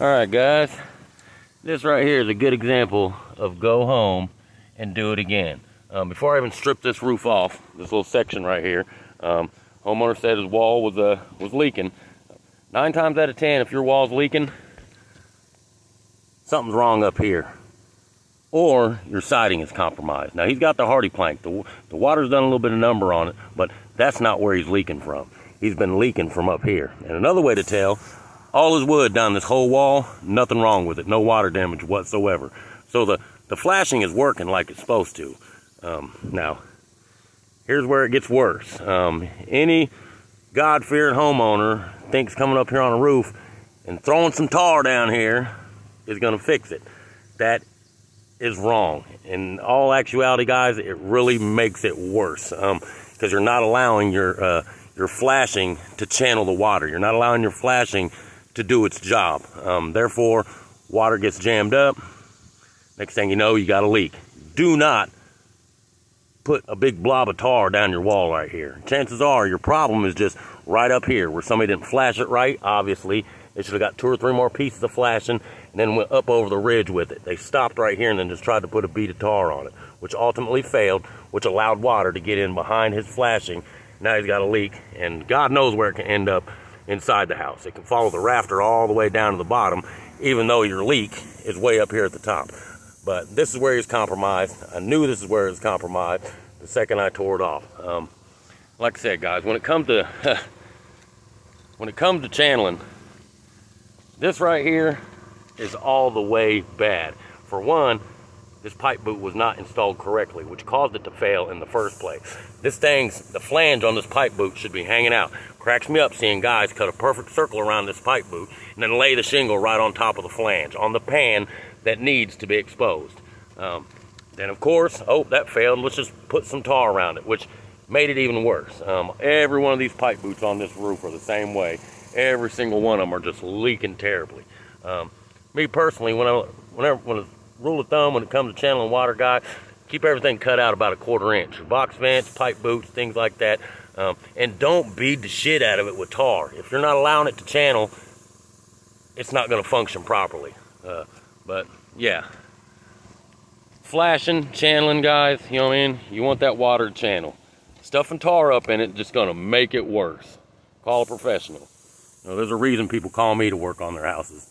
Alright guys, this right here is a good example of go home and do it again. Before I even strip this roof off, this little section right here, homeowner said his wall was leaking. 9 times out of 10, if your wall's leaking, something's wrong up here. Or your siding is compromised. Now he's got the hardy plank. The water's done a little bit of number on it, but that's not where he's leaking from. He's been leaking from up here. And another way to tell, all his wood down this whole wall, nothing wrong with it. No water damage whatsoever. So the flashing is working like it's supposed to. Now, here's where it gets worse. Any God-fearing homeowner thinks coming up here on a roof and throwing some tar down here is going to fix it. That is wrong. In all actuality, guys, it really makes it worse because you're not allowing your flashing to channel the water. You're not allowing your flashing to do its job. Therefore, water gets jammed up. Next thing you know, you got a leak. Do not put a big blob of tar down your wall right here. Chances are your problem is just right up here where somebody didn't flash it right. Obviously, they should have got 2 or 3 more pieces of flashing and then went up over the ridge with it. They stopped right here and then just tried to put a bead of tar on it, which ultimately failed, which allowed water to get in behind his flashing. Now he's got a leak, and God knows where it can end up inside the house. It can follow the rafter all the way down to the bottom, even though your leak is way up here at the top. But this is where he's compromised. I knew this is where it's compromised the second I tore it off. Like I said, guys, when it comes to channeling, this right here is all the way bad. For one, this pipe boot was not installed correctly, which caused it to fail in the first place. The flange on this pipe boot should be hanging out. Cracks me up seeing guys cut a perfect circle around this pipe boot and then lay the shingle right on top of the flange, on the pan that needs to be exposed. Then of course, oh, that failed. Let's just put some tar around it, which made it even worse. Every one of these pipe boots on this roof are the same way. Every single one of them are just leaking terribly. Me personally, when a rule of thumb when it comes to channeling water, guys, keep everything cut out about 1/4 inch. Your box vents, pipe boots, things like that. And don't bead the shit out of it with tar. If you're not allowing it to channel, it's not going to function properly. But yeah, flashing, channeling, guys, you know what I mean? You want that water to channel. Stuffing tar up in it just going to make it worse. Call a professional. You know, there's a reason people call me to work on their houses.